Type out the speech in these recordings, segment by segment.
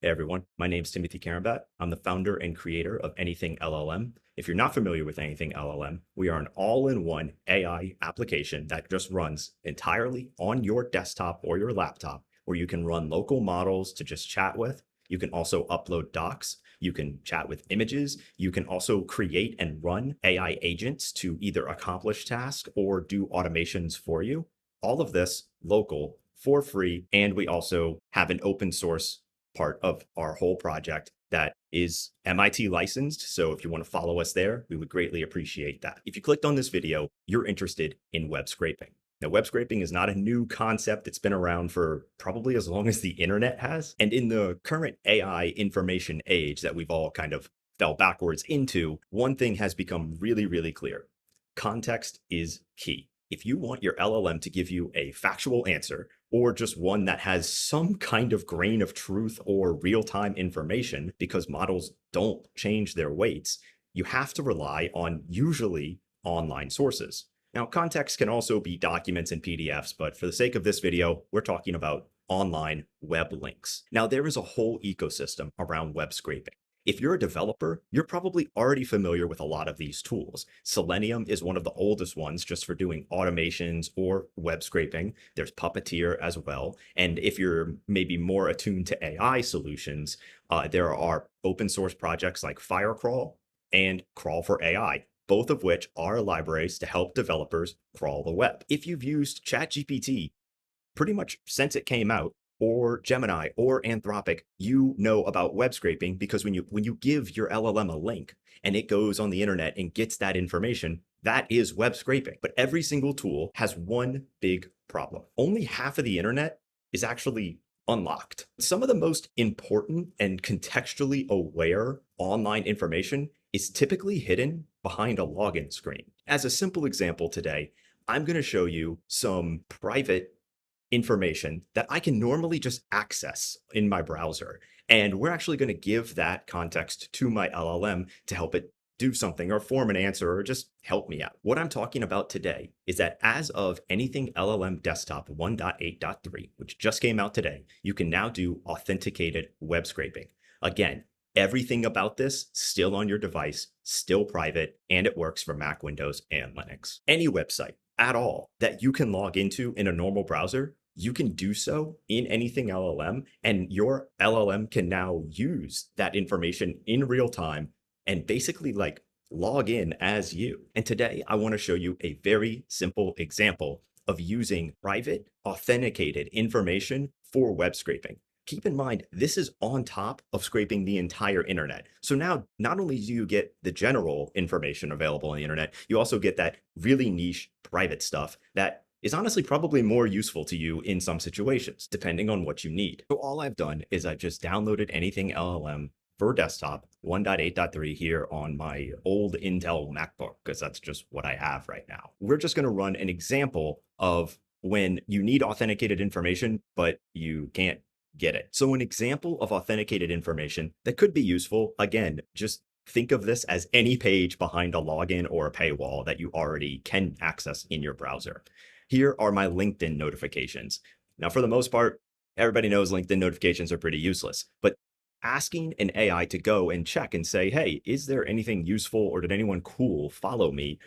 Hey everyone, my name is Timothy Karambat. I'm the founder and creator of Anything LLM. If you're not familiar with Anything LLM, we are an all-in-one AI application that just runs entirely on your desktop or your laptop, where you can run local models to just chat with. You can also upload docs. You can chat with images. You can also create and run AI agents to either accomplish tasks or do automations for you. All of this local for free. And we also have an open source part of our whole project that is MIT licensed. So if you want to follow us there, we would greatly appreciate that. If you clicked on this video, you're interested in web scraping. Now, web scraping is not a new concept. It's been around for probably as long as the internet has. And in the current AI information age that we've all kind of fell backwards into, one thing has become really, really clear. Context is key. If you want your LLM to give you a factual answer, or just one that has some kind of grain of truth or real-time information, because models don't change their weights, you have to rely on usually online sources. Now, context can also be documents and PDFs, but for the sake of this video, we're talking about online web links. Now, there is a whole ecosystem around web scraping. If you're a developer, you're probably already familiar with a lot of these tools. Selenium is one of the oldest ones just for doing automations or web scraping. There's Puppeteer as well. And if you're maybe more attuned to AI solutions, there are open source projects like Firecrawl and Crawl for AI, both of which are libraries to help developers crawl the web. If you've used ChatGPT pretty much since it came out, or Gemini or Anthropic, you know about web scraping, because when you give your LLM a link and it goes on the internet and gets that information, that is web scraping. But every single tool has one big problem. Only half of the internet is actually unlocked. Some of the most important and contextually aware online information is typically hidden behind a login screen. As a simple example today, I'm going to show you some private information that I can normally just access in my browser. And we're actually going to give that context to my LLM to help it do something or form an answer or just help me out. What I'm talking about today is that as of Anything LLM Desktop 1.8.3, which just came out today, you can now do authenticated web scraping. Again, everything about this still on your device, still private, and it works for Mac, Windows, and Linux. Any website at all that you can log into in a normal browser, you can do so in Anything LLM, and your LLM can now use that information in real time and basically like log in as you. And today I want to show you a very simple example of using private authenticated information for web scraping. Keep in mind, this is on top of scraping the entire internet. So now not only do you get the general information available on the internet, you also get that really niche private stuff that is honestly probably more useful to you in some situations, depending on what you need. So all I've done is I've just downloaded Anything LLM for desktop 1.8.3 here on my old Intel MacBook, because that's just what I have right now. We're just going to run an example of when you need authenticated information, but you can't get it. So an example of authenticated information that could be useful, again, just think of this as any page behind a login or a paywall that you already can access in your browser. Here are my LinkedIn notifications. Now, for the most part, everybody knows LinkedIn notifications are pretty useless, but asking an AI to go and check and say, hey, is there anything useful or did anyone cool follow me?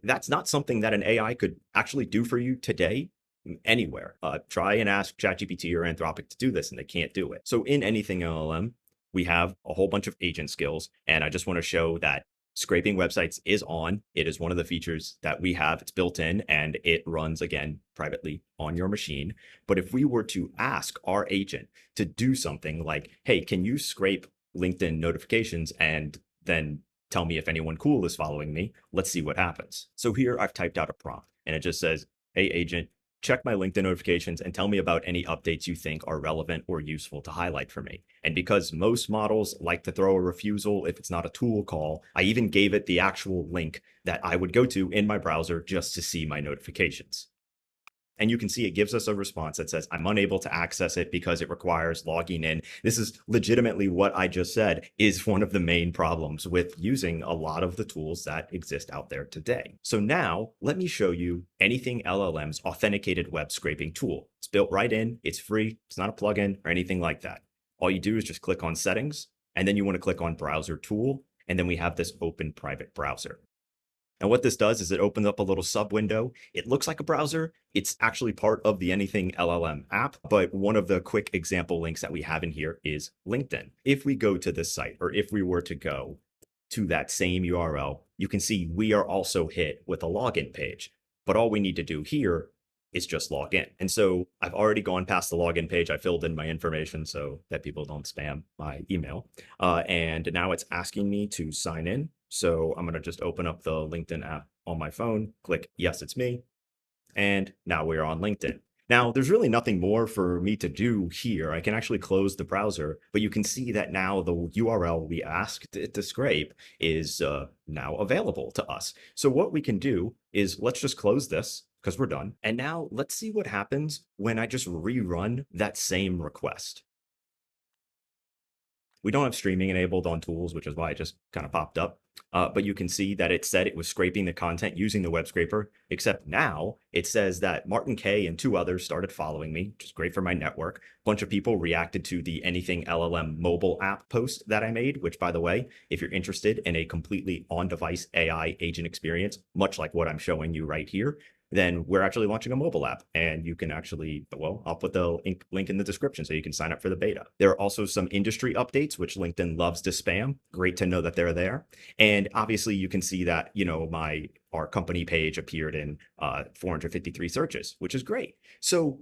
That's not something that an AI could actually do for you today anywhere. Try and ask ChatGPT or Anthropic to do this, and they can't do it. So in Anything LLM, we have a whole bunch of agent skills, and I just want to show that scraping websites is on. It is one of the features that we have. It's built in, and it runs, again, privately on your machine. But if we were to ask our agent to do something like, hey, can you scrape LinkedIn notifications and then tell me if anyone cool is following me? Let's see what happens. So here I've typed out a prompt, and it just says, hey, agent, check my LinkedIn notifications and tell me about any updates you think are relevant or useful to highlight for me. And because most models like to throw a refusal if it's not a tool call, I even gave it the actual link that I would go to in my browser just to see my notifications. And you can see it gives us a response that says, I'm unable to access it because it requires logging in. This is legitimately what I just said is one of the main problems with using a lot of the tools that exist out there today. So now let me show you Anything LLM's authenticated web scraping tool. It's built right in, it's free, it's not a plugin or anything like that. All you do is just click on settings, and then you want to click on browser tool, and then we have this open private browser. And what this does is it opens up a little sub window. It looks like a browser. It's actually part of the Anything LLM app, but one of the quick example links that we have in here is LinkedIn. If we go to this site, or if we were to go to that same URL, you can see we are also hit with a login page. But all we need to do here is just log in. And so I've already gone past the login page. I filled in my information so that people don't spam my email. And now it's asking me to sign in. So I'm going to just open up the LinkedIn app on my phone, click yes, it's me. And now we're on LinkedIn. Now, there's really nothing more for me to do here. I can actually close the browser, but you can see that now the URL we asked it to scrape is now available to us. So what we can do is let's just close this because we're done. And now let's see what happens when I just rerun that same request. We don't have streaming enabled on tools, which is why it just kind of popped up. But you can see that it said it was scraping the content using the web scraper, except now it says that Martin K and 2 others started following me, which is great for my network. A bunch of people reacted to the Anything LLM mobile app post that I made, which, by the way, if you're interested in a completely on-device AI agent experience, much like what I'm showing you right here, then we're actually launching a mobile app, and you can actually, well, I'll put the link in the description so you can sign up for the beta. There are also some industry updates, which LinkedIn loves to spam. Great to know that they're there. And obviously you can see that, our company page appeared in 453 searches, which is great. So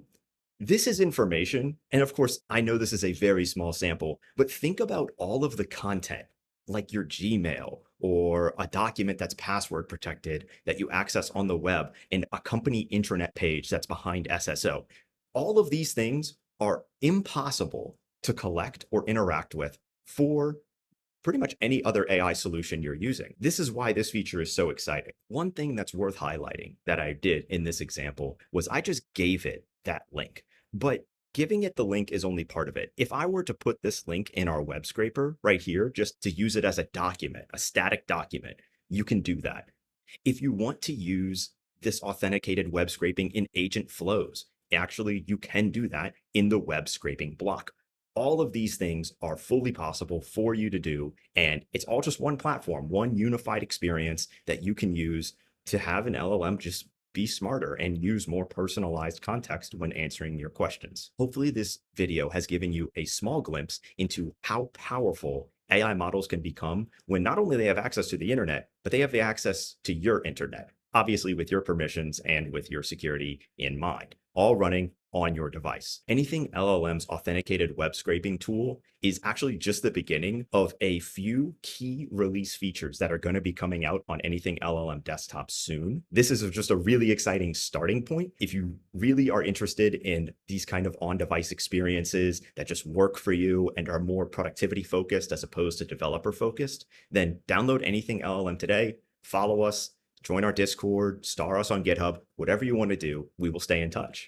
this is information. And of course, I know this is a very small sample, but think about all of the content like your Gmail or a document that's password protected that you access on the web and a company intranet page that's behind SSO. All of these things are impossible to collect or interact with for pretty much any other AI solution you're using. This is why this feature is so exciting. One thing that's worth highlighting that I did in this example was I just gave it that link, but giving it the link is only part of it. If I were to put this link in our web scraper right here, just to use it as a document, a static document, you can do that. If you want to use this authenticated web scraping in agent flows, actually, you can do that in the web scraping block. All of these things are fully possible for you to do, and it's all just one platform, one unified experience that you can use to have an LLM just be smarter and use more personalized context when answering your questions. Hopefully this video has given you a small glimpse into how powerful AI models can become when not only they have access to the internet, but they have the access to your internet, obviously with your permissions and with your security in mind, all running on your device. Anything LLM's authenticated web scraping tool is actually just the beginning of a few key release features that are going to be coming out on Anything LLM desktop soon. This is just a really exciting starting point. If you really are interested in these kind of on-device experiences that just work for you and are more productivity focused as opposed to developer focused, then download Anything LLM today, follow us, join our Discord, star us on GitHub, whatever you want to do, we will stay in touch.